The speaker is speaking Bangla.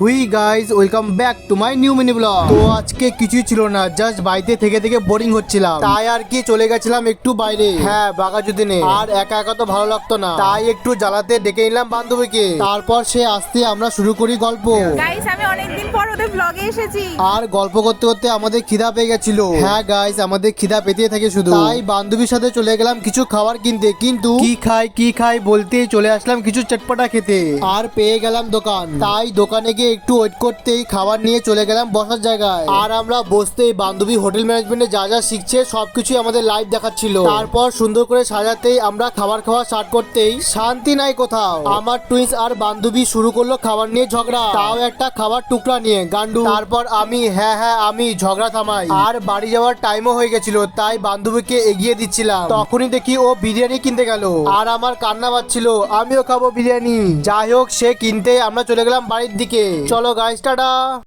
Hui guys, welcome back to my new mini blog. তো আজকে কিছুই ছিল না, জাস্ট বাড়িতে থেকে থেকে বোরিং হচ্ছিলাম, তাই আর কি চলে গেছিলাম একটু বাইরে। হ্যাঁ, বাঘাযতীনে। আর একা একা তো ভালো লাগতো না, তাই একটু জ্বালাতে ডেকে নিলাম বান্ধবীকে। তারপর সে আসতে আমরা শুরু করি গল্প। গাইস, আমি অনেকদিন পর ওদের ব্লগে এসেছি। আর গল্প করতে করতে আমাদের খিদা পেয়ে গেছিল। হ্যাঁ গাইস, আমাদের খিদা পেতে থাকে শুধু, তাই বান্ধবীর সাথে চলে গেলাম কিছু খাবার কিনতে। কিন্তু কি খাই বলতেই চলে আসলাম কিছু চটপটা খেতে, আর পেয়ে গেলাম দোকান। তাই দোকানে গিয়ে একটু ওয়েট করতেই খাবার নিয়ে চলে গেলাম বসার জায়গায়। আর আমরা বসতেই বান্ধবী হোটেল ম্যানেজমেন্টে যা যা শিখছে সবকিছুই আমাদের লাইভ দেখাচ্ছিল। তারপর সুন্দর করে সাজাতেই আমরা খাবার খাওয়া স্টার্ট করতেই শান্তি নাই কোথাও। আমার টুইন্স আর বান্ধবী শুরু করলো খাবার নিয়ে ঝগড়া, তাও একটা খাবার টুকরা নিয়ে গান্ডু। তারপর আমি ঝগড়া থামাই। আর বাড়ি যাওয়ার টাইমও হয়ে গেছিল, তাই বান্ধবীকে এগিয়ে দিচ্ছিলাম। তখনই দেখি ও বিরিয়ানি কিনতে গেল, আর আমার কান্না পাচ্ছিল, আমিও খাবো বিরিয়ানি। যাই হোক, সে কিনতে আমরা চলে গেলাম বাড়ির দিকে। চলো গাইস, টাটা।